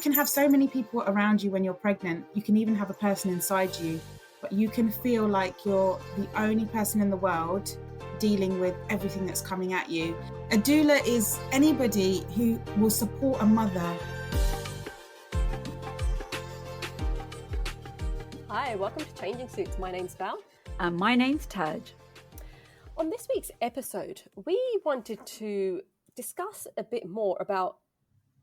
can have so many people around you when you're pregnant. You can even have a person inside you, but you can feel like you're the only person in the world dealing with everything that's coming at you. A doula is anybody who will support a mother. Hi, welcome to Changing Suits. My name's Bal. And my name's Taj. On this week's episode, we wanted to discuss a bit more about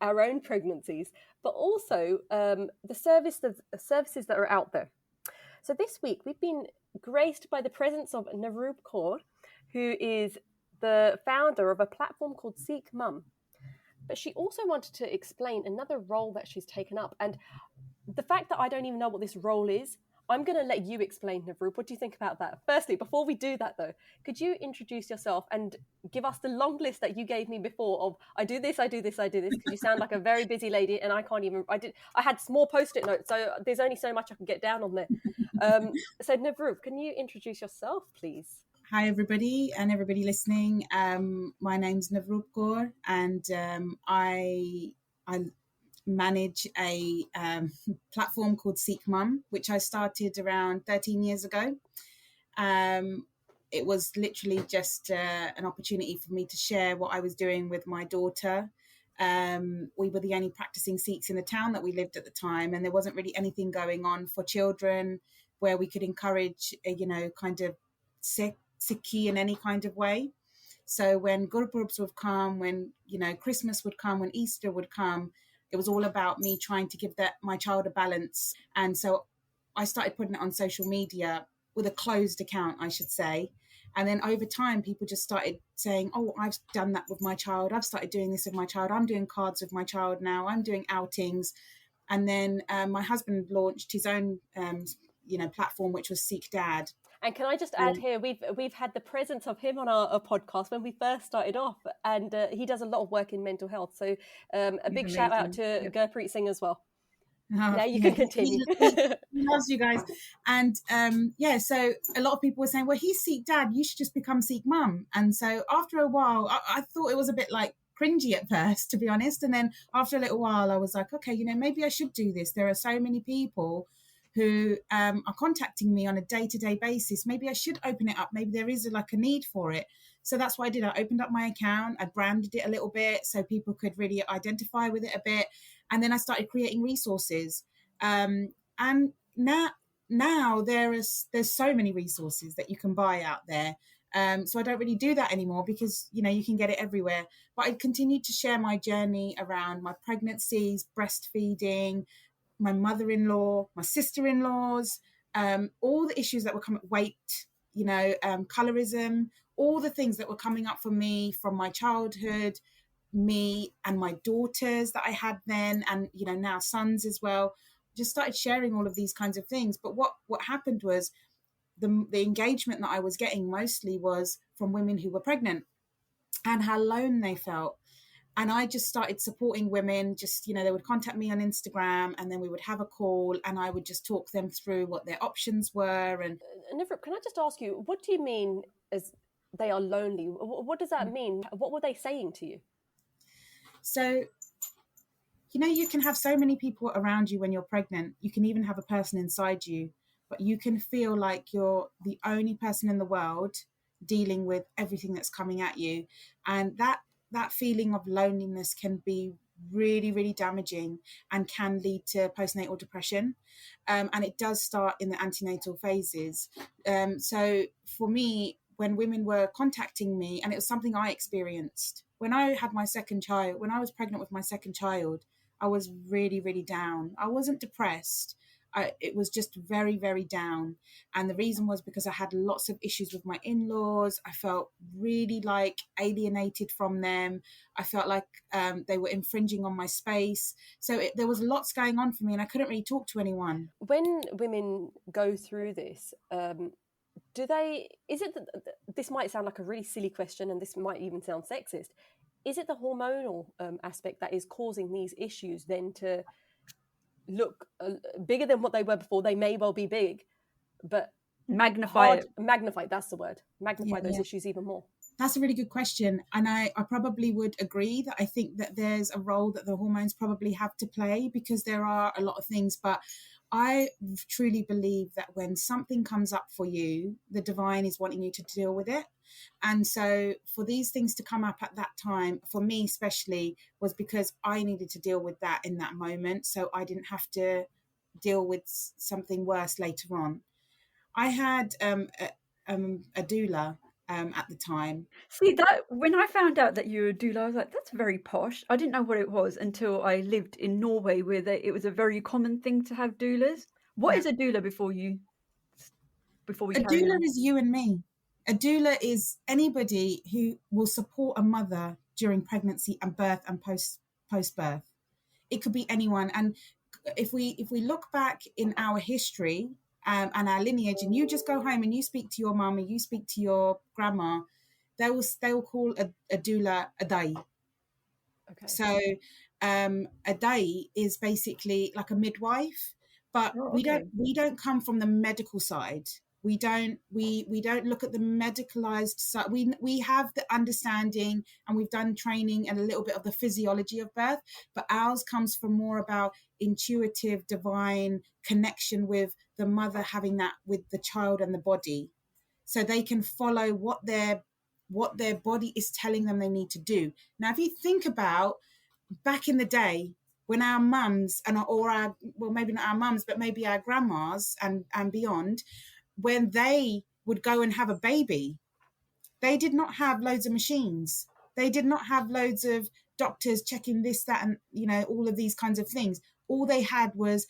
our own pregnancies, but also the services that are out there. So this week, we've been graced by the presence of Navrup Kaur, who is the founder of a platform called SikhMum. But she also wanted to explain another role that she's taken up. And the fact that I don't even know what this role is, I'm going to let you explain, Navrup. What do you think about that? Firstly, before we do that, though, could you introduce yourself and give us the long list that you gave me before of I do this, I do this, I do this, because you sound like a very busy lady, and I had small Post-it notes, so there's only so much I can get down on there. So, Navrup, can you introduce yourself, please? Hi, everybody, and everybody listening. My name's Navrup Kaur, and I manage a platform called SikhMum, which I started around 13 years ago. It was literally just an opportunity for me to share what I was doing with my daughter. We were the only practicing Sikhs in the town that we lived at the time, and there wasn't really anything going on for children where we could encourage, kind of Sikhi in any kind of way. So when Gurpurbs would come, when, Christmas would come, when Easter would come, it was all about me trying to give my child a balance. And so I started putting it on social media with a closed account, I should say. And then over time, people just started saying, oh, I've done that with my child. I've started doing this with my child. I'm doing cards with my child now. I'm doing outings. And then my husband launched his own, platform, which was Sikh Dad. And can I just add here, we've had the presence of him on our podcast when we first started off, and he does a lot of work in mental health. So a big shout out to Gurpreet Singh as well. Now you can continue. He loves you guys. And so a lot of people were saying, well, he's Sikh Dad, you should just become Sikh Mum. And so after a while, I thought it was a bit like cringy at first, to be honest. And then after a little while, I was like, okay, maybe I should do this. There are so many people who are contacting me on a day-to-day basis. Maybe I should open it up. Maybe there is a need for it. So that's what I did. I opened up my account. I branded it a little bit so people could really identify with it a bit. And then I started creating resources. And now there's so many resources that you can buy out there. So I don't really do that anymore because, you can get it everywhere. But I continued to share my journey around my pregnancies, breastfeeding, my mother-in-law, my sister-in-laws, all the issues that were coming, weight, colorism, all the things that were coming up for me from my childhood, me and my daughters that I had then, and, now sons as well. Just started sharing all of these kinds of things. But what happened was the engagement that I was getting mostly was from women who were pregnant and how alone they felt. And I just started supporting women. Just, they would contact me on Instagram and then we would have a call and I would just talk them through what their options were. And Navrup, can I just ask you, what do you mean as they are lonely? What does that mean? What were they saying to you? So, you can have so many people around you when you're pregnant. You can even have a person inside you, but you can feel like you're the only person in the world dealing with everything that's coming at you. And that feeling of loneliness can be really, really damaging and can lead to postnatal depression. And it does start in the antenatal phases. So for me, when women were contacting me, and it was something I experienced, when I had my second child, when I was pregnant with my second child, I was really, really down. I wasn't depressed. It was just very, very down. And the reason was because I had lots of issues with my in-laws. I felt really alienated from them. I felt like they were infringing on my space. So there was lots going on for me and I couldn't really talk to anyone. When women go through this, this might sound like a really silly question and this might even sound sexist. Is it the hormonal aspect that is causing these issues then to look bigger than what they were before? They may well be big, but magnify, that's the word. Magnify those issues even more. That's a really good question. And I probably would agree that I think that there's a role that the hormones probably have to play, because there are a lot of things. But I truly believe that when something comes up for you, the divine is wanting you to deal with it. And so for these things to come up at that time, for me especially, was because I needed to deal with that in that moment, so I didn't have to deal with something worse later on. I had a doula at the time. See, that when I found out that you were a doula, I was like, that's very posh. I didn't know what it was until I lived in Norway, where it was a very common thing to have doulas. What Yeah. is a doula before we A carry doula on? is you and me. A doula is anybody who will support a mother during pregnancy and birth and post birth. It could be anyone. And if we look back in our history and our lineage, and you just go home and you speak to your mum and you speak to your grandma, they will call a doula a dai. Okay. So a dai is basically like a midwife, but we don't come from the medical side. We don't look at the medicalized side. We have the understanding, and we've done training and a little bit of the physiology of birth, but ours comes from more about intuitive, divine connection with the mother, having that with the child and the body, so they can follow what their body is telling them they need to do. Now, if you think about back in the day, when our mums well, maybe not our mums, but maybe our grandmas and beyond, when they would go and have a baby, they did not have loads of machines. They did not have loads of doctors checking this, that, and all of these kinds of things. All they had was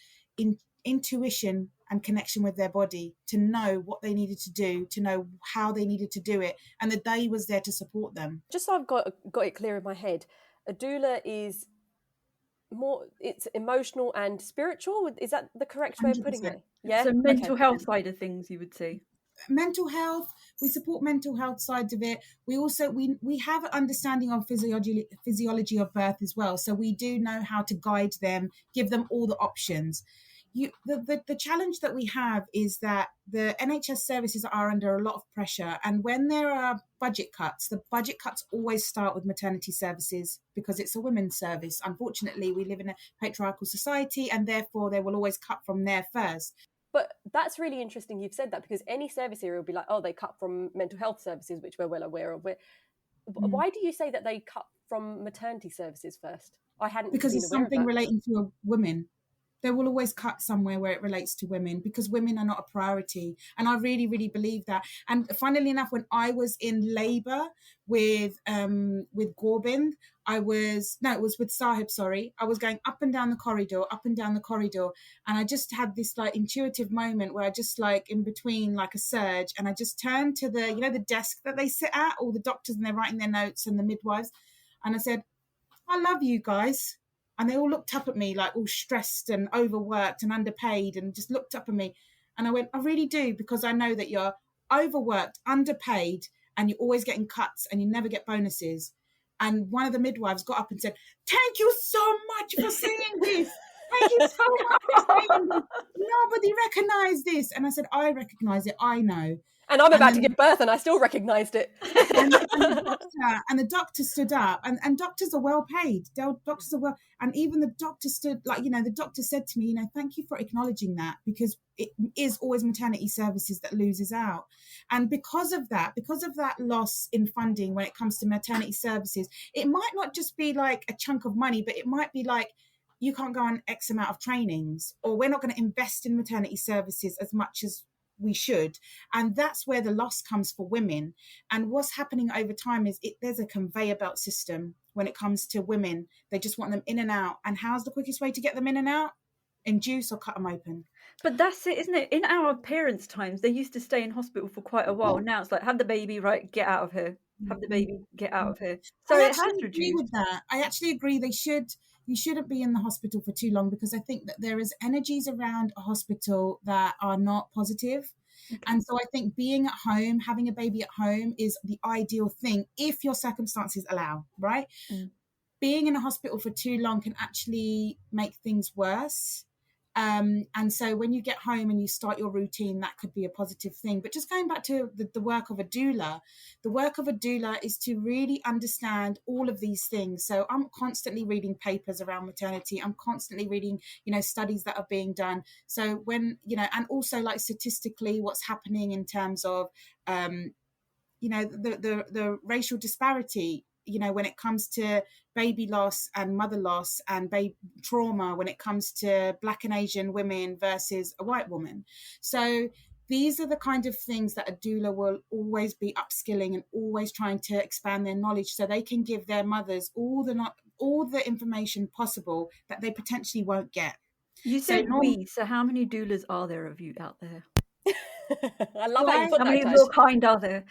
intuition and connection with their body to know what they needed to do, to know how they needed to do it, and the day was there to support them. Just so I've got it clear in my head, a doula is more, it's emotional and spiritual. Is that the correct way of putting 100%. it? Yeah. So mental health side of things, you would say. Mental health, we support mental health side of it. We also we have an understanding of physiology of birth as well, so we do know how to guide them, give them all the options. The challenge that we have is that the NHS services are under a lot of pressure, and when there are budget cuts, the budget cuts always start with maternity services, because it's a women's service. Unfortunately, we live in a patriarchal society, and therefore they will always cut from there first. But that's really interesting you've said that, because any service area will be like, oh, they cut from mental health services, which we're well aware of. Why do you say that they cut from maternity services first? I hadn't because been it's aware of something that. relating to a woman. They will always cut somewhere where it relates to women, because women are not a priority. And I really, really believe that. And funnily enough, when I was in labour with Gobind, it was with Sahib, sorry. I was going up and down the corridor. And I just had this like intuitive moment where I just like in between like a surge, and I just turned to the, the desk that they sit at, all the doctors, and they're writing their notes, and the midwives. And I said, I love you guys. And they all looked up at me like all stressed and overworked and underpaid, and just looked up at me. And I went, I really do, because I know that you're overworked, underpaid, and you're always getting cuts and you never get bonuses. And one of the midwives got up and said, thank you so much for saying this. Thank you so much for saying this. Nobody recognised this. And I said, I recognise it. I know. And I'm about to give birth, and I still recognised it. and the doctor stood up, and doctors are well paid. Doctors are well, and even the doctor stood, like, the doctor said to me, thank you for acknowledging that, because it is always maternity services that loses out. And because of that loss in funding when it comes to maternity services, it might not just be like a chunk of money, but it might be like, you can't go on X amount of trainings, or we're not going to invest in maternity services as much as we should. And that's where the loss comes for women. And what's happening over time is there's a conveyor belt system when it comes to women. They just want them in and out. And how's the quickest way to get them in and out? Induce or cut them open. But that's it, isn't it? In our parents' times, they used to stay in hospital for quite a while. Now it's like, have the baby, right, get out of here. Have the baby, get out of here. So I it has actually reduced. agree with that. I actually agree you shouldn't be in the hospital for too long, because I think that there is energies around a hospital that are not positive. Okay. And so I think being at home, having a baby at home is the ideal thing if your circumstances allow, right? Being in a hospital for too long can actually make things worse. And so when you get home and you start your routine, that could be a positive thing. But just going back to the work of a doula, the work of a doula is to really understand all of these things. So I'm constantly reading papers around maternity. I'm constantly reading, studies that are being done. So when, and also like statistically what's happening in terms of, the racial disparity, when it comes to baby loss and mother loss and baby trauma, when it comes to Black and Asian women versus a white woman. So these are the kind of things that a doula will always be upskilling and always trying to expand their knowledge so they can give their mothers all the information possible that they potentially won't get. You said so how many doulas are there of you out there? I love how you put how that. Many of your kind are there?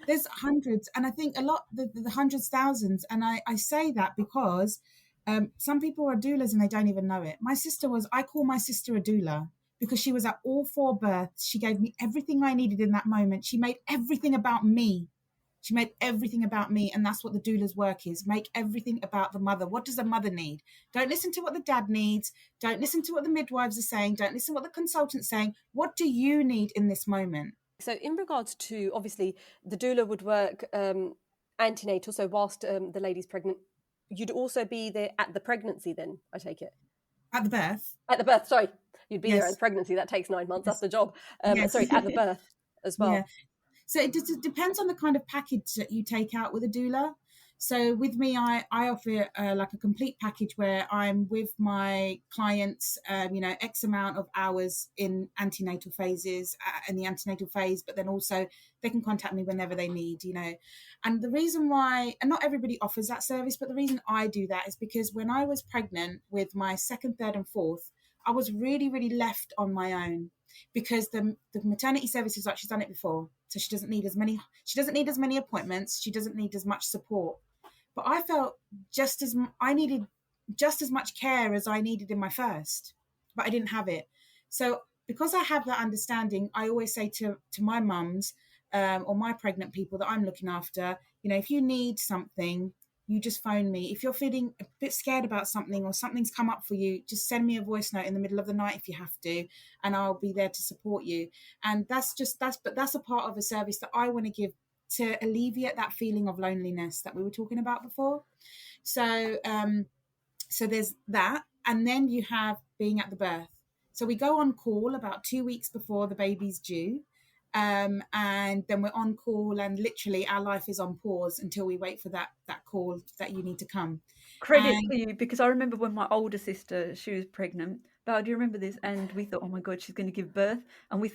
There's hundreds, and I think a lot, the hundreds, thousands. And I say that because some people are doulas and they don't even know it. I call my sister a doula because she was at all 4 births. She gave me everything I needed in that moment. She made everything about me. And that's what the doula's work is. Make everything about the mother. What does the mother need? Don't listen to what the dad needs. Don't listen to what the midwives are saying. Don't listen to what the consultant's saying. What do you need in this moment? So in regards to, obviously, the doula would work antenatal, so whilst the lady's pregnant, you'd also be there at the pregnancy then, I take it? At the birth? At the birth, sorry. You'd be there at the pregnancy. That takes 9 months. That's the job. Sorry, at the birth as well. Yeah. So it depends on the kind of package that you take out with a doula. So with me, I offer like a complete package where I'm with my clients, X amount of hours in antenatal phases, in the antenatal phase, but then also they can contact me whenever they need, And the reason why, and not everybody offers that service, but the reason I do that is because when I was pregnant with my 2nd, 3rd and 4th, I was really, really left on my own because the maternity service is like she's done it before. So she doesn't need as many appointments. She doesn't need as much support. But I felt I needed just as much care as I needed in my first, but I didn't have it. So because I have that understanding, I always say to my mums or my pregnant people that I'm looking after, if you need something, you just phone me. If you're feeling a bit scared about something or something's come up for you, just send me a voice note in the middle of the night if you have to, and I'll be there to support you. And that's a part of a service that I want to give to alleviate that feeling of loneliness that we were talking about before. So there's that. And then you have being at the birth. So we go on call about 2 weeks before the baby's due. And then we're on call and literally our life is on pause until we wait for that call that you need to come. Credit to you, because I remember when my older sister, she was pregnant. Bal, do you remember this? And we thought, oh my God, she's going to give birth. And we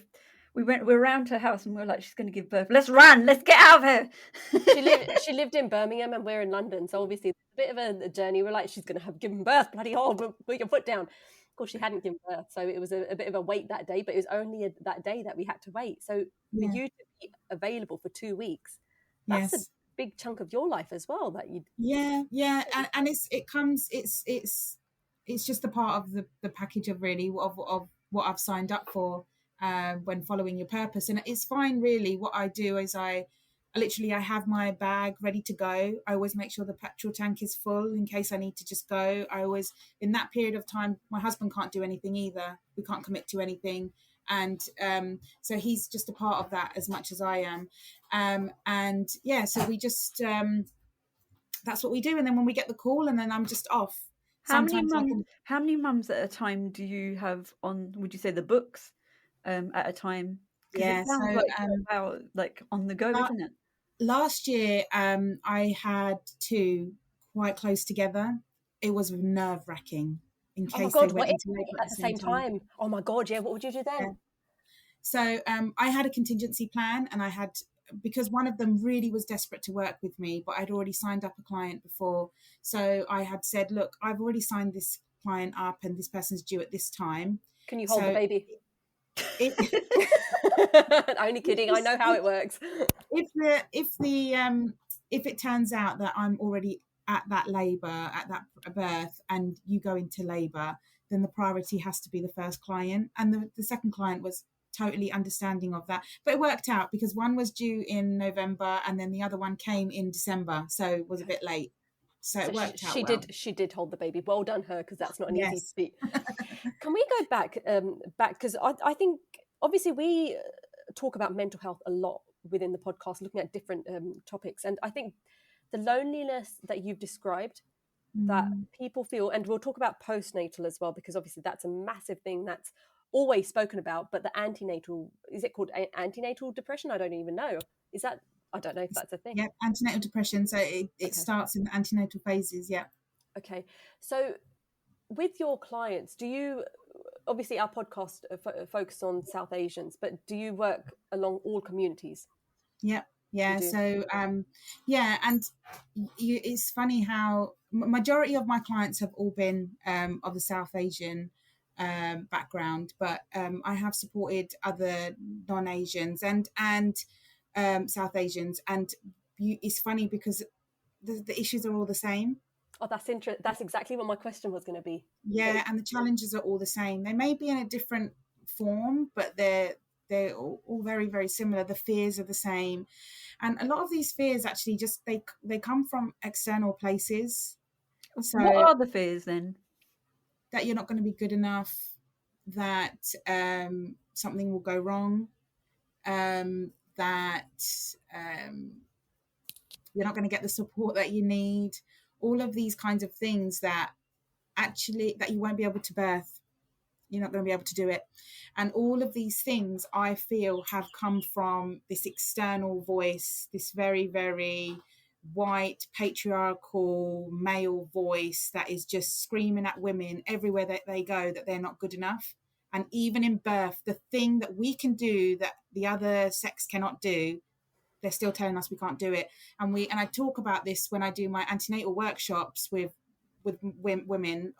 were around her house and we were like, she's going to give birth. Let's run. Let's get out of here. She lived in Birmingham and we're in London. So obviously it's a bit of a journey. We're like, she's going to have given birth. Bloody hell, put your foot down. Of course, she hadn't given birth. So it was a bit of a wait that day, but it was only that day that we had to wait. So for you to be available for 2 weeks, that's a big chunk of your life as well that you. And it's just a part of the package of really of what I've signed up for when following your purpose. And it's fine really. What I do is I have my bag ready to go. I always make sure the petrol tank is full in case I need to just go. I always, in that period of time, my husband can't do anything either. We can't commit to anything. And so he's just a part of that as much as I am. So we just, that's what we do. And then when we get the call and then I'm just off. How many mums at a time do you have on, would you say, the books at a time? Yeah, so like on the go, isn't it? Last year, I had 2 quite close together. It was nerve-wracking in case they went into labor at the same time. Oh my God, yeah. What would you do then? Yeah. So I had a contingency plan, and I had, because one of them really was desperate to work with me, but I'd already signed up a client before. So I had said, look, I've already signed this client up, and this person's due at this time. Can you hold the baby? Only kidding. I know how it works. If it turns out that I'm already at that birth, and you go into labour, then the priority has to be the first client, and the second client was totally understanding of that. But it worked out because one was due in November and then the other one came in December, so it was a bit late. So So it worked out she well. did hold the baby. Well done her, because that's not an easy Yes. feat. Can we go back because I think obviously we talk about mental health a lot within the podcast, looking at different topics, and I think the loneliness that you've described that people feel, and we'll talk about postnatal as well, because obviously that's a massive thing that's always spoken about, but the antenatal, is it called antenatal depression? I don't even know. Is that, I don't know if that's a thing. Yeah, antenatal depression. So it Okay. starts in the antenatal phases. Yeah. Okay. So with your clients, do you, obviously our podcast focus on South Asians, but do you work along all communities? Yeah. Yeah. You do? So yeah, and it's funny how majority of my clients have all been of the South Asian background, but I have supported other non-Asians and South Asians, and it's funny because the issues are all the same. Oh, that's interesting. That's exactly what my question was going to be. Yeah, and the challenges are all the same. They may be in a different form, but they're all very, very similar. The fears are the same, and a lot of these fears actually just they come from external places. So What are the fears then? that you're not going to be good enough, that something will go wrong, that you're not going to get the support that you need. All of these kinds of things that you won't be able to birth. You're not going to be able to do it. And all of these things I feel have come from this external voice, this very, very white, patriarchal male voice that is just screaming at women everywhere that they go that they're not good enough. And even in birth, the thing that we can do that the other sex cannot do, they're still telling us we can't do it. And I talk about this when I do my antenatal workshops with women,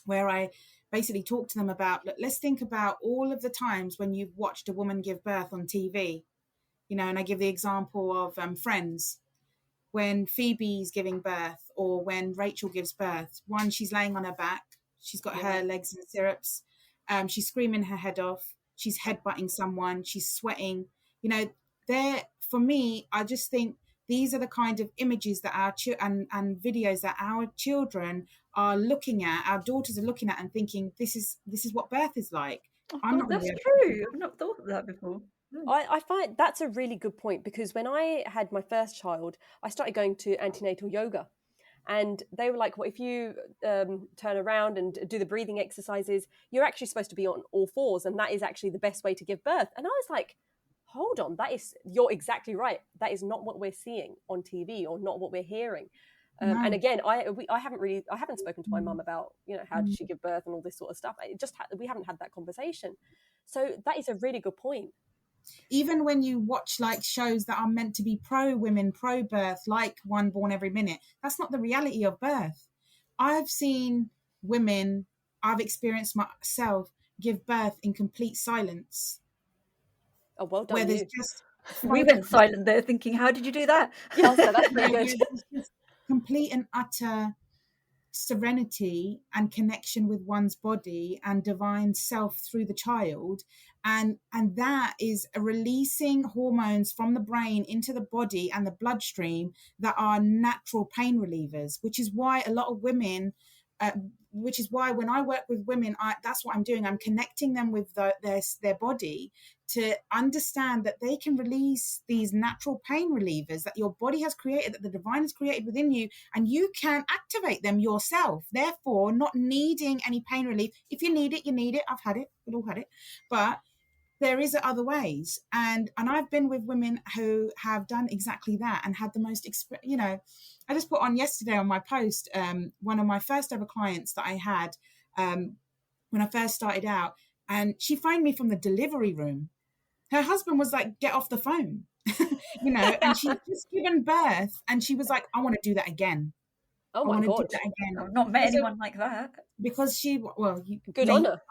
where I basically talk to them about, let's think about all of the times when you've watched a woman give birth on TV, and I give the example of Friends, when Phoebe's giving birth, or when Rachel gives birth. One, she's laying on her back, she's got her legs in stirrups, she's screaming her head off, she's headbutting someone, she's sweating. For me, I just think these are the kind of images that and videos that our children are looking at, our daughters are looking at and thinking, this is what birth is like. Oh, I'm God, not that's true. I've not thought of that before. I find that's a really good point, because when I had my first child, I started going to antenatal yoga, and they were like, well, if you turn around and do the breathing exercises, you're actually supposed to be on all fours, and that is actually the best way to give birth. And I was like, hold on, you're exactly right. That is not what we're seeing on TV, or not what we're hearing. No. And again, I haven't spoken to my mum about, how did she give birth and all this sort of stuff. We haven't had that conversation. So that is a really good point. Even when you watch like shows that are meant to be pro women, pro birth, like One Born Every Minute, that's not the reality of birth. I've seen women, I've experienced myself, give birth in complete silence. Oh, well done, where there's you. just We went silent there thinking, how did you do that? Oh, so that's pretty good. there's just complete and utter serenity and connection with one's body and divine self through the child, and that is a releasing hormones from the brain into the body and the bloodstream that are natural pain relievers, which is why a lot of women which is why when I work with women, that's what I'm doing. I'm connecting them with their body to understand that they can release these natural pain relievers that your body has created, that the divine has created within you, and you can activate them yourself, therefore not needing any pain relief. If you need it, you need it. I've had it. We've all had it. But there is other ways. And I've been with women who have done exactly that and had the most, I just put on yesterday on my post, one of my first ever clients that I had when I first started out, and she phoned me from the delivery room. Her husband was like, get off the phone, and she'd just given birth, and she was like, I want to do that again. Oh my God. Do that again. I've not met anyone like that. Because good honor.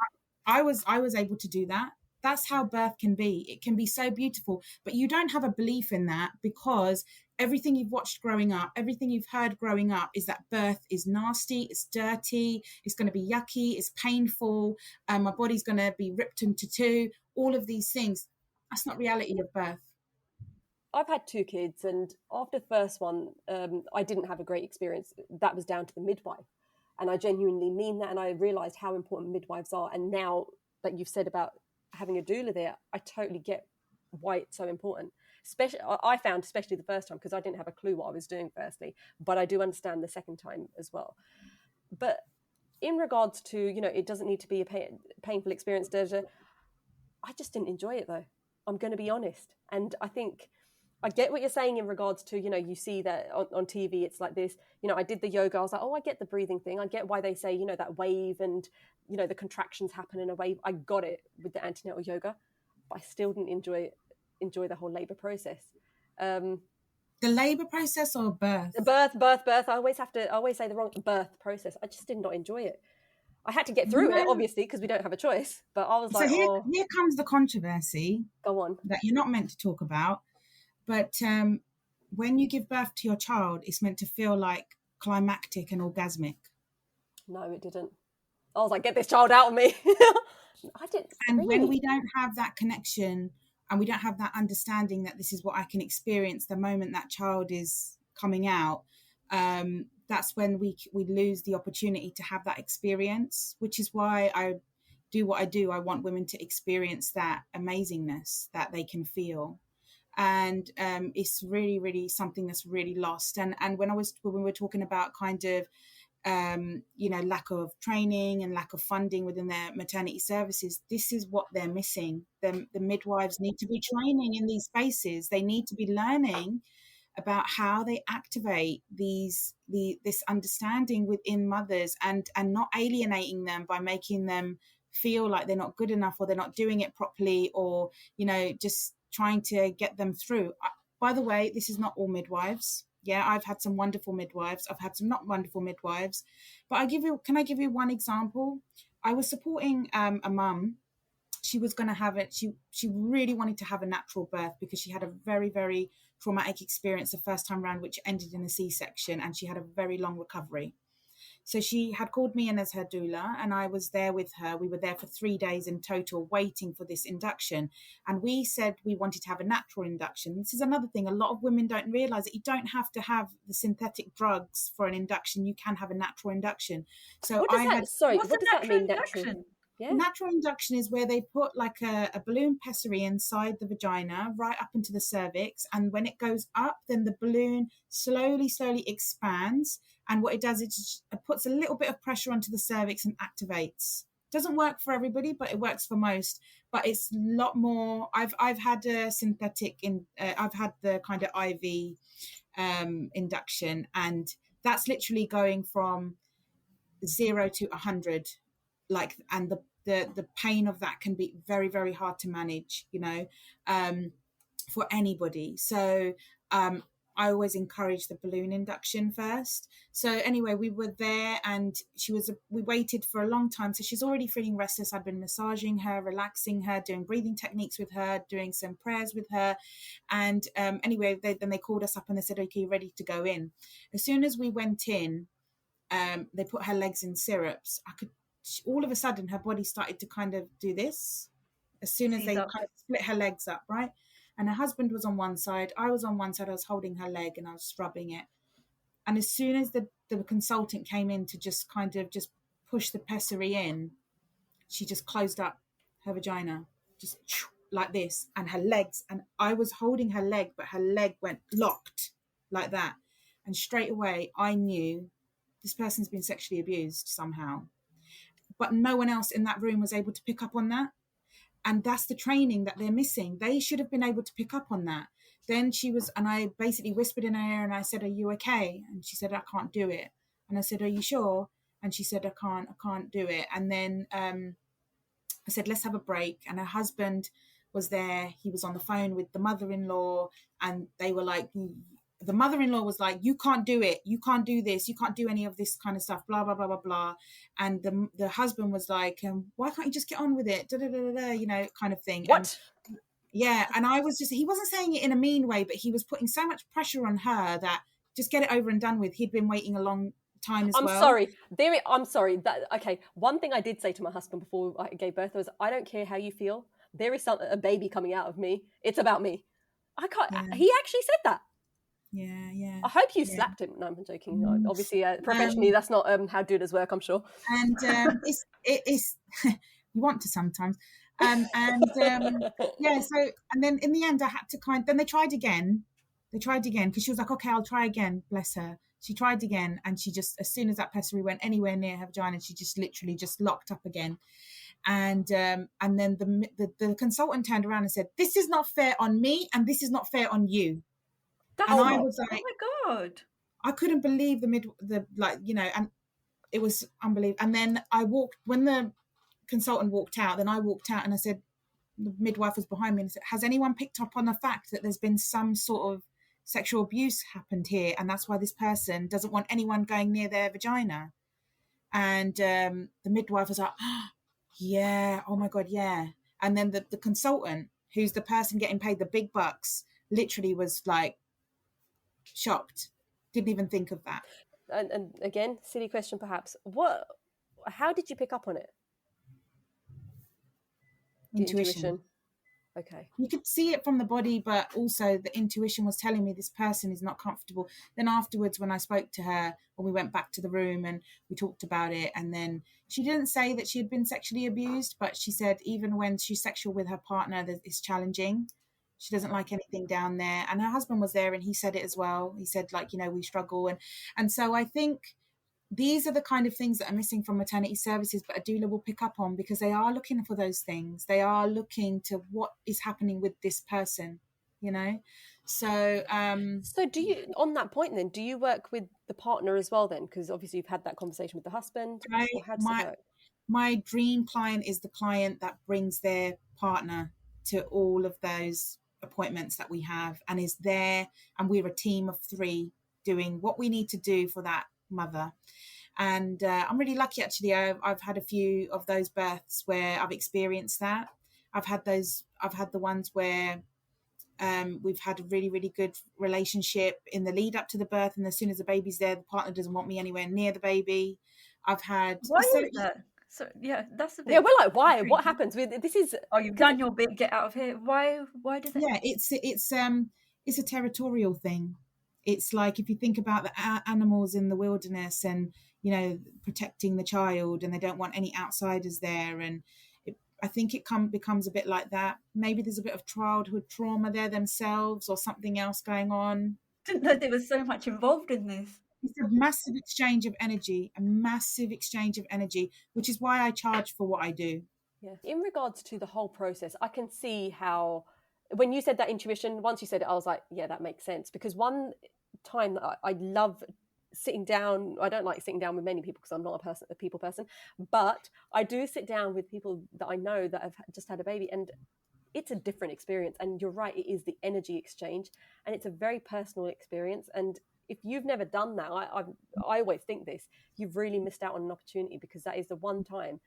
I was able to do that. That's how birth can be. It can be so beautiful, but you don't have a belief in that because everything you've watched growing up, everything you've heard growing up is that birth is nasty, it's dirty, it's going to be yucky, it's painful, my body's going to be ripped into two, all of these things. That's not reality of birth. I've had 2 kids, and after the first one, I didn't have a great experience. That was down to the midwife. And I genuinely mean that. And I realised how important midwives are. And now that you've said about having a doula there, I totally get why it's so important. Especially, I found, especially the first time, because I didn't have a clue what I was doing firstly, but I do understand the second time as well. But in regards to, it doesn't need to be a painful experience, Deja, I just didn't enjoy it though. I'm going to be honest. And I think I get what you're saying in regards to, you see that on TV, it's like this, I did the yoga. I was like, oh, I get the breathing thing. I get why they say, that wave and, the contractions happen in a wave. I got it with the antenatal yoga, but I still didn't enjoy the whole labor process. The labor process or birth? Birth. I always say the wrong birth process. I just did not enjoy it. I had to get through it, obviously, because we don't have a choice. But I was like, here comes the controversy. Go on. That you're not meant to talk about. But when you give birth to your child, it's meant to feel like climactic and orgasmic. No, it didn't. I was like, get this child out of me. I didn't. And when we don't have that connection and we don't have that understanding that this is what I can experience the moment that child is coming out, that's when we lose the opportunity to have that experience, which is why I do what I do. I want women to experience that amazingness that they can feel. And it's really, really something that's really lost. And when we were talking about kind of, lack of training and lack of funding within their maternity services, this is what they're missing. The midwives need to be training in these spaces. They need to be learning about how they activate this understanding within mothers and not alienating them by making them feel like they're not good enough or they're not doing it properly, or, just trying to get them through. By the way, this is not all midwives. Yeah, I've had some wonderful midwives. I've had some not wonderful midwives. But can I give you one example? I was supporting a mum. She was going to have it. She really wanted to have a natural birth because she had a very, very traumatic experience the first time around, which ended in a C-section, and she had a very long recovery. So she had called me in as her doula, and I was there with her. We were there for 3 days in total waiting for this induction. And we said we wanted to have a natural induction. This is another thing. A lot of women don't realize that you don't have to have the synthetic drugs for an induction. You can have a natural induction. So what does that mean, natural? Yeah. Natural induction is where they put like a balloon pessary inside the vagina right up into the cervix, and when it goes up, then the balloon slowly expands, and what it does is it puts a little bit of pressure onto the cervix and activates. Doesn't work for everybody, but it works for most. But it's a lot more. I've had a synthetic I've had the kind of IV induction, and that's literally going from 0 to 100. And the pain of that can be very, very hard to manage, for anybody. So I always encourage the balloon induction first. So anyway, we were there, and we waited for a long time. So she's already feeling restless. I'd been massaging her, relaxing her, doing breathing techniques with her, doing some prayers with her. And anyway, then they called us up and they said, okay, you're ready to go in. As soon as we went in, they put her legs in stirrups. All of a sudden her body started to kind of do this as soon as they kind of split her legs up, right? And her husband was on one side, I was on one side, I was holding her leg and I was scrubbing it. And as soon as the consultant came in to just kind of just push the pessary in, she just closed up her vagina, just like this, and her legs, and I was holding her leg, but her leg went locked like that. And straight away I knew this person's been sexually abused somehow. But no one else in that room was able to pick up on that. And that's the training that they're missing. They should have been able to pick up on that. Then and I basically whispered in her ear and I said, are you okay? And she said, I can't do it. And I said, are you sure? And she said, I can't do it. And then I said, let's have a break. And her husband was there. He was on the phone with the mother-in-law, and they were like, the mother-in-law was like, you can't do it. You can't do this. You can't do any of this kind of stuff, blah, blah, blah, blah, blah. And the husband was like, why can't you just get on with it? Da, da, da, da, da, kind of thing. What? And, yeah. And he wasn't saying it in a mean way, but he was putting so much pressure on her that just get it over and done with. He'd been waiting a long time as well. I'm sorry. Okay. One thing I did say to my husband before I gave birth was, I don't care how you feel. There is a baby coming out of me. It's about me. I can't. Yeah. He actually said that. Yeah. I hope you Yeah. slapped him. No, I'm joking. Obviously, Um, professionally, that's not how doulas work, I'm sure. and it's you want to sometimes. Yeah. So and then in the end, I had to then they tried again. They tried again because she was like, okay, I'll try again. Bless her. She tried again, and she just, as soon as that pessary went anywhere near her vagina, she just literally just locked up again. And then the consultant turned around and said, "This is not fair on me, and this is not fair on you." That's And I not. was Oh like, my God. I couldn't believe and it was unbelievable. And then when the consultant walked out, then I walked out and I said, the midwife was behind me and said, has anyone picked up on the fact that there's been some sort of sexual abuse happened here, and that's why this person doesn't want anyone going near their vagina? And the midwife was like, oh, yeah, oh my God, yeah. And then the consultant, who's the person getting paid the big bucks, literally was like shocked, didn't even think of that. And again, silly question perhaps. How did you pick up on it? The Intuition. Okay. You could see it from the body, but also the intuition was telling me this person is not comfortable. Then afterwards, when I spoke to her, when we went back to the room and we talked about it, and then she didn't say that she had been sexually abused, but she said even when she's sexual with her partner, it's challenging. She doesn't like anything down there. And her husband was there and he said it as well. He said, like, we struggle. And so I think these are the kind of things that are missing from maternity services, but a doula will pick up on, because they are looking for those things. They are looking to what is happening with this person, So do you, on that point then, do you work with the partner as well then? Because obviously you've had that conversation with the husband. Or how does it work? My dream client is the client that brings their partner to all of those appointments that we have and is there, and we're a team of 3 doing what we need to do for that mother. And I'm really lucky, actually. I've had a few of those births where I've experienced that. I've had the ones where we've had a really, really good relationship in the lead up to the birth, and as soon as the baby's there, the partner doesn't want me anywhere near the baby. I've had... Why is that? So yeah, that's a bit... Yeah, we're like, why? What happens with this? Is you've done your bit, get out of here. Why does it... Yeah, it's a territorial thing. It's like, if you think about the animals in the wilderness and protecting the child, and they don't want any outsiders there, and I think it becomes a bit like that. Maybe there's a bit of childhood trauma there themselves, or something else going on. Didn't know there was so much involved in this. It's a massive exchange of energy, which is why I charge for what I do. Yeah. In regards to the whole process, I can see how, when you said that intuition, once you said it, I was like, yeah, that makes sense. Because one time that I love sitting down, I don't like sitting down with many people because I'm not a people person, but I do sit down with people that I know that have just had a baby, and it's a different experience. And you're right, it is the energy exchange, and it's a very personal experience. And if you've never done that, I always think this, you've really missed out on an opportunity, because that is the one time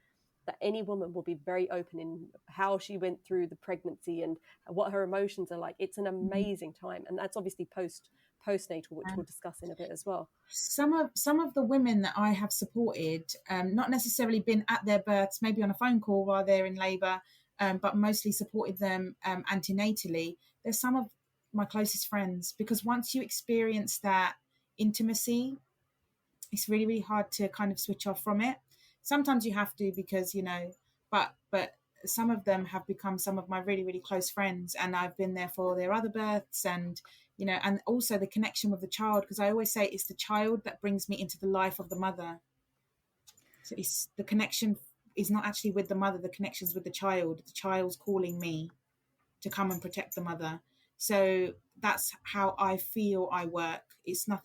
that any woman will be very open in how she went through the pregnancy and what her emotions are like. It's an amazing time. And that's obviously postnatal, which we'll discuss in a bit as well. Some of the women that I have supported, not necessarily been at their births, maybe on a phone call while they're in labour, but mostly supported them antenatally. They're some of my closest friends, because once you experience that intimacy, it's really, really hard to kind of switch off from it. Sometimes you have to, because but some of them have become some of my really, really close friends, and I've been there for their other births, and and also the connection with the child, because I always say it's the child that brings me into the life of the mother. So it's the connection is not actually with the mother, the connection's with the child. The child's calling me to come and protect the mother. So that's how I feel I work. It's not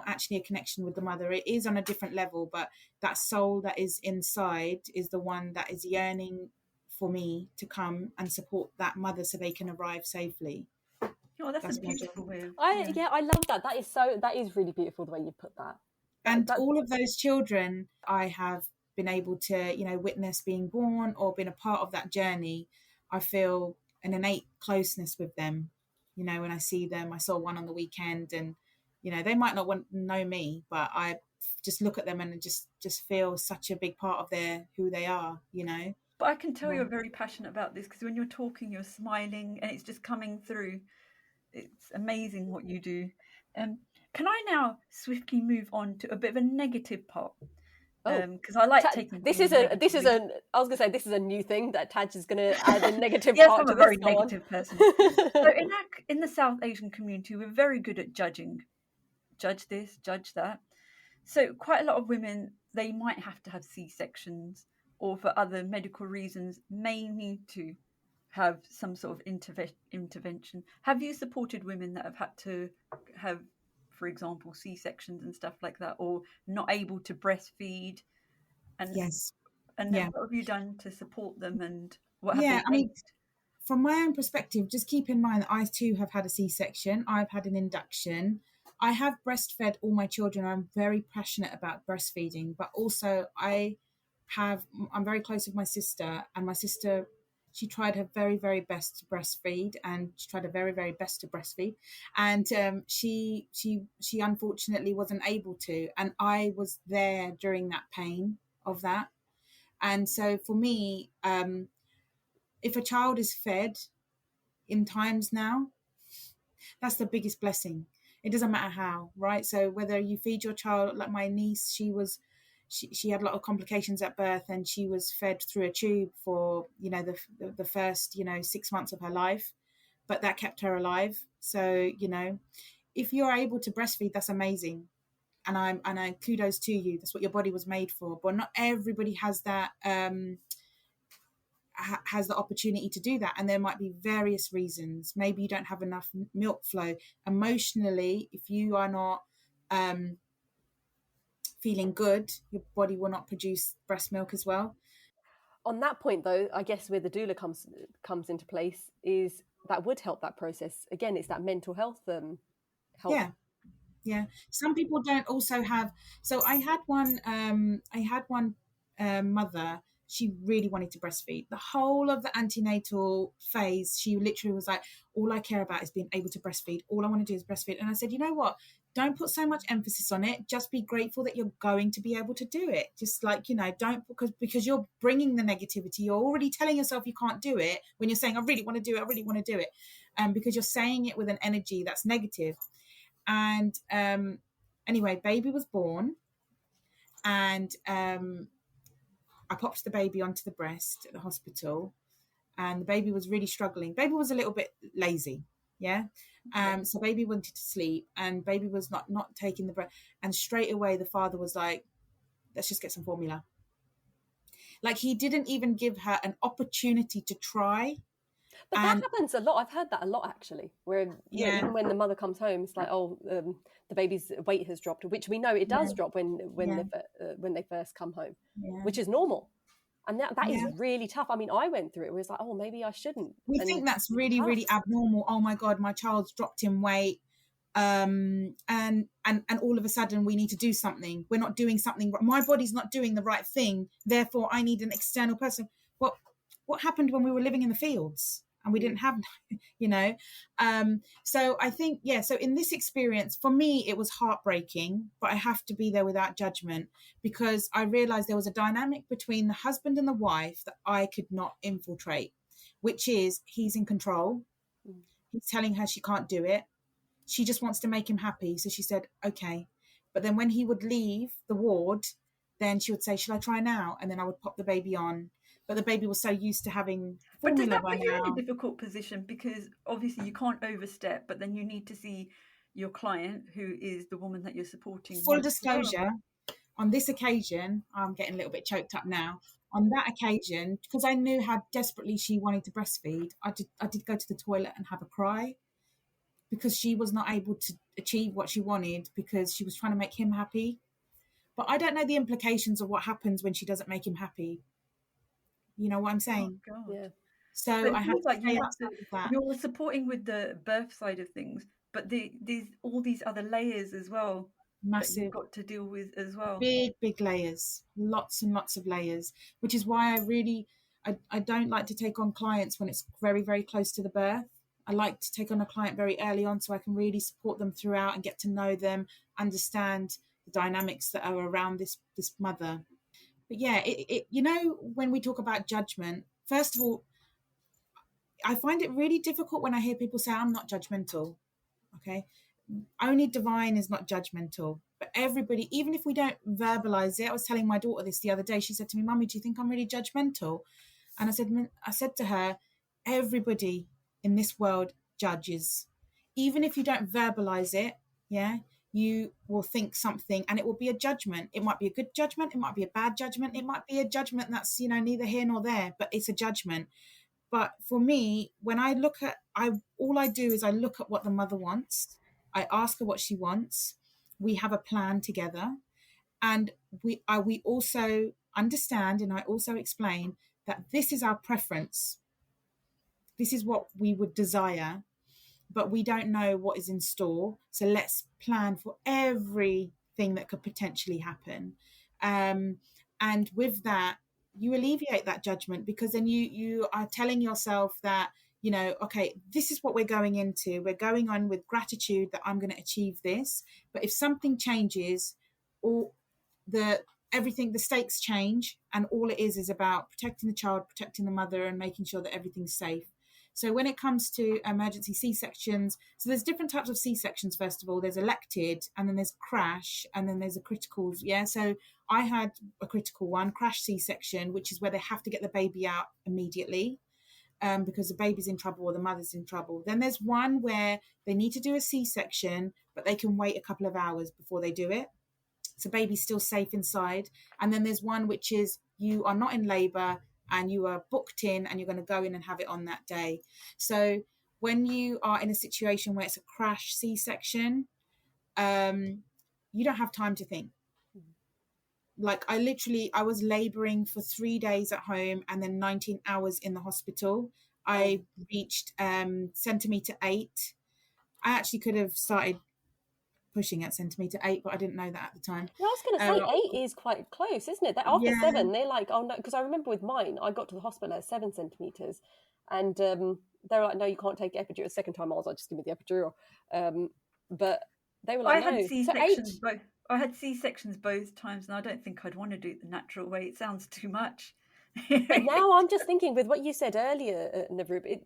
actually a connection with the mother. It is on a different level, but that soul that is inside is the one that is yearning for me to come and support that mother so they can arrive safely. Oh, that's a beautiful way. I love that. That is really beautiful the way you put that. And all of those children I have been able to, witness being born or been a part of that journey. I feel an innate closeness with them. When I see them, I saw one on the weekend, and they might not want to know me, but I just look at them and just feel such a big part of who they are. But I can tell you're very passionate about this, because when you're talking, you're smiling, and it's just coming through. It's amazing what you do. Can I now swiftly move on to a bit of a negative part? Because I like taking this things is a this is negatively. a I was gonna say this is a new thing that Taj is gonna add a negative Yes, part I'm to a this. very Go on. negative person. So in the South Asian community, we're very good at judging. Judge this, judge that. So quite a lot of women, they might have to have C-sections, or for other medical reasons may need to have some sort of intervention. Have you supported women that have had to have, for example, C-sections and stuff like that, or not able to breastfeed? And Yes. and Yeah. what have you done to support them, and what have Yeah, they I mean, faced? from my own perspective, just keep in mind that I too have had a C-section. I've had an induction. I have breastfed all my children. I'm very passionate about breastfeeding, but also I'm very close with my sister, and my sister, she tried her very, very best to breastfeed, and she tried her very, very best to breastfeed, and she unfortunately wasn't able to, and I was there during that pain of that, and so for me, if a child is fed in times now, that's the biggest blessing. It doesn't matter how, right? So whether you feed your child, like my niece, she had a lot of complications at birth, and she was fed through a tube for the first 6 months of her life, but that kept her alive. So if you're able to breastfeed, that's amazing, and I kudos to you. That's what your body was made for. But not everybody has that. Has the opportunity to do that, and there might be various reasons. Maybe you don't have enough milk flow emotionally. If you are not feeling good, your body will not produce breast milk as well. On that point, though, I guess where the doula comes into place is that would help that process. Again, it's that mental health help. Yeah. Some people don't also have. So I had one mother. She really wanted to breastfeed. The whole of the antenatal phase, she literally was like, all I care about is being able to breastfeed. All I want to do is breastfeed. And I said, you know what? Don't put so much emphasis on it. Just be grateful that you're going to be able to do it. Just like, don't, because you're bringing the negativity. You're already telling yourself you can't do it when you're saying, I really want to do it. I really want to do it. Because you're saying it with an energy that's negative. And anyway, baby was born, and I popped the baby onto the breast at the hospital, and the baby was really struggling. Baby was a little bit lazy, yeah. So baby wanted to sleep, and baby was not taking the breast. And straight away, the father was like, "Let's just get some formula." Like, he didn't even give her an opportunity to try. But that happens a lot. I've heard that a lot, actually, where even when the mother comes home, it's like, the baby's weight has dropped, which we know it does drop when they first come home, which is normal. And that is really tough. I mean, I went through it where it's like, maybe I shouldn't. We think that's really, really abnormal. Oh my God, my child's dropped in weight. And all of a sudden we need to do something. We're not doing something. My body's not doing the right thing. Therefore, I need an external person. What happened when we were living in the fields and we didn't have, so I think, so in this experience, for me, it was heartbreaking, but I have to be there without judgment, because I realized there was a dynamic between the husband and the wife that I could not infiltrate, which is he's in control. He's telling her she can't do it. She just wants to make him happy. So she said, okay. But then when he would leave the ward, then she would say, shall I try now? And then I would pop the baby on. But the baby was so used to having formula. But does that put you in a difficult position? Because obviously you can't overstep, but then you need to see your client, who is the woman that you're supporting. Full disclosure, on this occasion, I'm getting a little bit choked up now. On that occasion, because I knew how desperately she wanted to breastfeed, I did go to the toilet and have a cry, because she was not able to achieve what she wanted because she was trying to make him happy. But I don't know the implications of what happens when she doesn't make him happy. You know what I'm saying? Oh, God. Yeah. So I have to say outside of that. You're supporting with the birth side of things, but all these other layers as well. Massive. That you've got to deal with as well. Big layers. Lots and lots of layers. Which is why I don't like to take on clients when it's very, very close to the birth. I like to take on a client very early on so I can really support them throughout and get to know them, understand the dynamics that are around this mother. But yeah, when we talk about judgment, first of all, I find it really difficult when I hear people say, I'm not judgmental. Okay. Only divine is not judgmental, but everybody, even if we don't verbalize it. I was telling my daughter this the other day. She said to me, Mummy, do you think I'm really judgmental? And I said to her, everybody in this world judges. Even if you don't verbalize it, yeah, you will think something and it will be a judgment. It might be a good judgment. It might be a bad judgment. It might be a judgment that's, neither here nor there, but it's a judgment. But for me, when I look at, all I do is I look at what the mother wants. I ask her what she wants. We have a plan together, and we also understand, and I also explain that this is our preference. This is what we would desire, but we don't know what is in store. So let's plan for everything that could potentially happen. And with that, you alleviate that judgment, because then you are telling yourself that, okay, this is what we're going into. We're going on with gratitude that I'm going to achieve this. But if something changes, or the stakes change, and all it is about protecting the child, protecting the mother, and making sure that everything's safe. So when it comes to emergency C-sections, so there's different types of C-sections. First of all, there's elected, and then there's crash, and then there's a critical. Yeah, so I had a critical one, crash C-section, which is where they have to get the baby out immediately, because the baby's in trouble or the mother's in trouble. Then there's one where they need to do a C-section, but they can wait a couple of hours before they do it. So baby's still safe inside. And then there's one which is you are not in labour and you are booked in and you're going to go in and have it on that day. So when you are in a situation where it's a crash C-section, you don't have time to think. Like I was labouring for 3 days at home and then 19 hours in the hospital. I reached centimetre 8. I actually could have started pushing at centimetre 8, but I didn't know that at the time. Yeah, I was going to say 8 is quite close, isn't it? After 7, they're like, oh no, because I remember with mine, I got to the hospital at 7 centimetres, and they were like, no, you can't take epidural. The second time I was like, just give me the epidural. But they were like, I had C-sections. I had C-sections both times, and I don't think I'd want to do it the natural way. It sounds too much. But now I'm just thinking with what you said earlier, Navrup,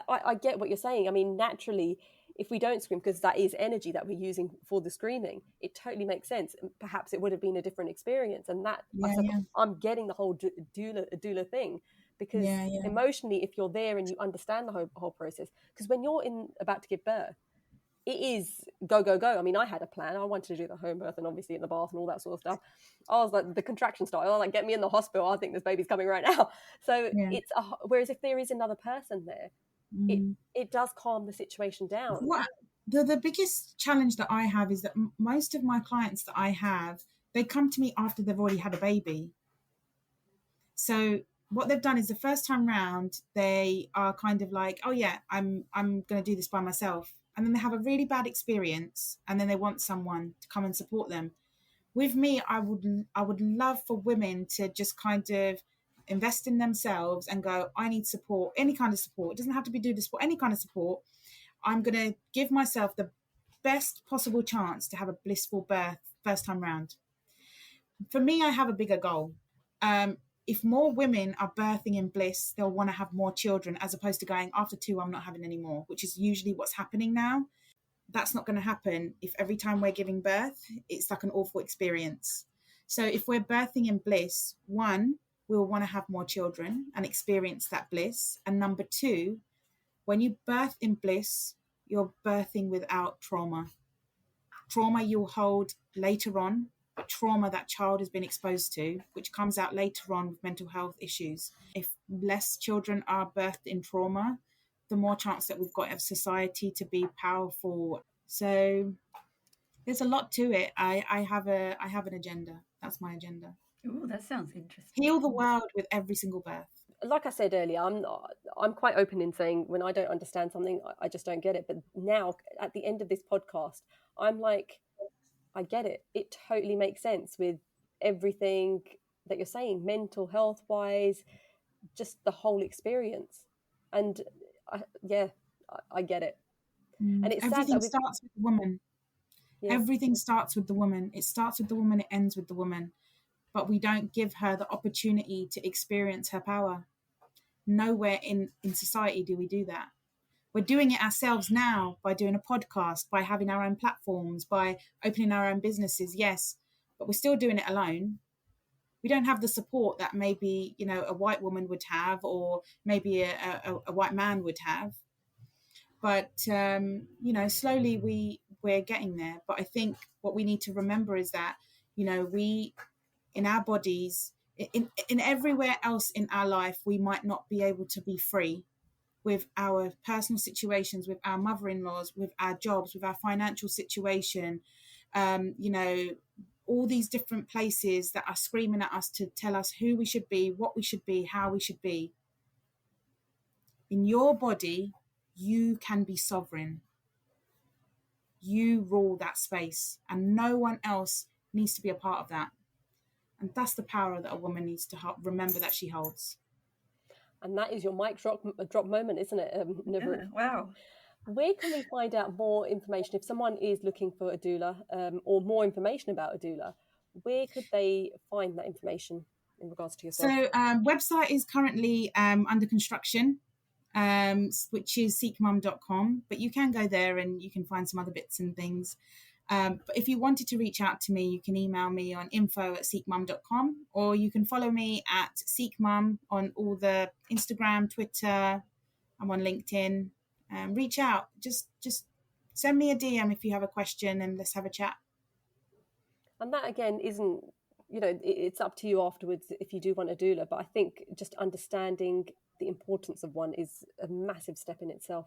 I get what you're saying. I mean, naturally, if we don't scream, because that is energy that we're using for the screaming, it totally makes sense. Perhaps it would have been a different experience. And that, I'm getting the whole doula thing, because emotionally, if you're there and you understand the whole process, because when you're about to give birth, it is go, go, go. I mean, I had a plan. I wanted to do the home birth and obviously in the bath and all that sort of stuff. I was like, the contraction started. I was like, get me in the hospital. I think this baby's coming right now. So whereas if there is another person there, it does calm the situation down. The biggest challenge that I have is that most of my clients that I have, they come to me after they've already had a baby. So what they've done is the first time round, they are kind of like, oh yeah, I'm going to do this by myself. And then they have a really bad experience, and then they want someone to come and support them. With me, I would love for women to just kind of invest in themselves and go, I need support, any kind of support. It doesn't have to be doula support, any kind of support. I'm going to give myself the best possible chance to have a blissful birth first time round. For me, I have a bigger goal. If more women are birthing in bliss, they'll want to have more children, as opposed to going, after 2, I'm not having any more, which is usually what's happening now. That's not going to happen if every time we're giving birth, it's like an awful experience. So if we're birthing in bliss, 1, we'll want to have more children and experience that bliss. And number 2, when you birth in bliss, you're birthing without trauma. Trauma you'll hold later on, but trauma that child has been exposed to, which comes out later on with mental health issues. If less children are birthed in trauma, the more chance that we've got of society to be powerful. So there's a lot to it. I have an agenda. That's my agenda. Oh, that sounds interesting. Heal the world with every single birth. Like I said earlier, I'm quite open in saying when I don't understand something, I just don't get it. But now at the end of this podcast, I'm like, I get it. It totally makes sense with everything that you're saying, mental health wise, just the whole experience. And I get it. And it's everything starts with the woman. Yeah. Everything starts with the woman. It starts with the woman, it ends with the woman. But we don't give her the opportunity to experience her power. Nowhere in society do we do that. We're doing it ourselves now by doing a podcast, by having our own platforms, by opening our own businesses, yes, but we're still doing it alone. We don't have the support that maybe, you know, a white woman would have, or maybe a white man would have. But, you know, slowly we're getting there. But I think what we need to remember is that, you know, we, in our bodies, in everywhere else in our life, we might not be able to be free with our personal situations, with our mother-in-laws, with our jobs, with our financial situation, you know, all these different places that are screaming at us to tell us who we should be, what we should be, how we should be. In your body, you can be sovereign. You rule that space, and no one else needs to be a part of that. And that's the power that a woman needs to remember that she holds. And that is your mic drop moment, isn't it, Navrup? Yeah, wow. Where can we find out more information if someone is looking for a doula, or more information about a doula? Where could they find that information in regards to yourself? So website is currently under construction, which is SikhMum.com, but you can go there and you can find some other bits and things. But if you wanted to reach out to me, you can email me on info@SikhMum.com, or you can follow me at SikhMum on all the Instagram, Twitter. I'm on LinkedIn. Reach out. Just send me a DM if you have a question, and let's have a chat. And that, again, isn't, you know, it's up to you afterwards if you do want a doula. But I think just understanding the importance of one is a massive step in itself.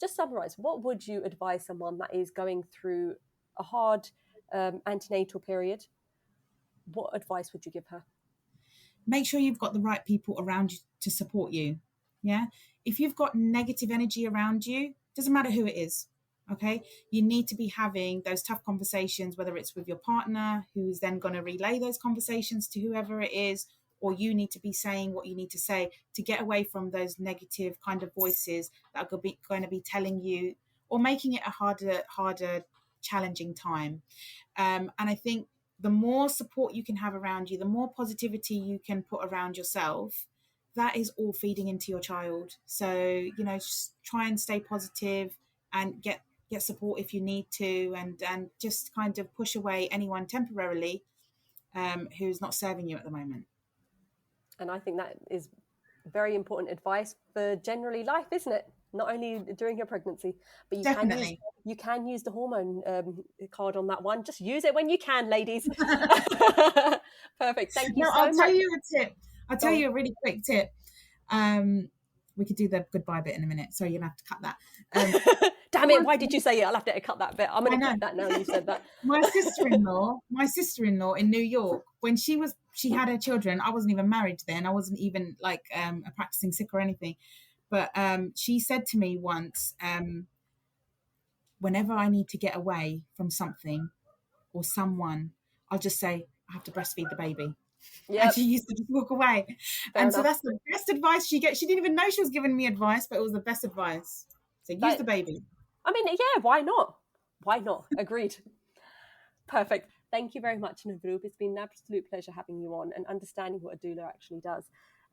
Just summarize, what would you advise someone that is going through a hard antenatal period? What advice would you give her? Make sure you've got the right people around you to support you. Yeah. If you've got negative energy around you, doesn't matter who it is. Okay. You need to be having those tough conversations, whether it's with your partner, who's then going to relay those conversations to whoever it is, or you need to be saying what you need to say to get away from those negative kind of voices that are going to be telling you or making it a harder, challenging time. And I think the more support you can have around you, the more positivity you can put around yourself, that is all feeding into your child. So, you know, just try and stay positive and get support if you need to, and just kind of push away anyone temporarily who's not serving you at the moment. And I think that is very important advice for generally life, isn't it? Not only during your pregnancy, but you can use the hormone card on that one. Just use it when you can, ladies. Perfect. Thank you so much. I'll tell you a tip. I'll tell you a really quick tip. We could do the goodbye bit in a minute, so you're going to have to cut that. Damn it, why did you say it? I'll have to cut that bit. I'm going to cut that now you said that. My sister-in-law in New York, when she had her children, I wasn't even married then. I wasn't even like a practicing Sikh or anything. But she said to me once, whenever I need to get away from something or someone, I'll just say, I have to breastfeed the baby. Yep. And she used to just walk away. Fair enough. So that's the best advice she gets. She didn't even know she was giving me advice, but it was the best advice. So use the baby. I mean, yeah, why not? Why not? Agreed. Perfect. Thank you very much, Navrup. It's been an absolute pleasure having you on and understanding what a doula actually does.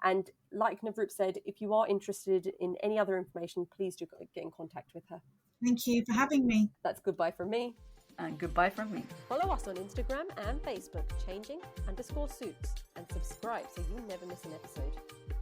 And like Navrup said, if you are interested in any other information, please do get in contact with her. Thank you for having me. That's goodbye from me. And goodbye from me. Follow us on Instagram and Facebook, changing_suits, and subscribe so you never miss an episode.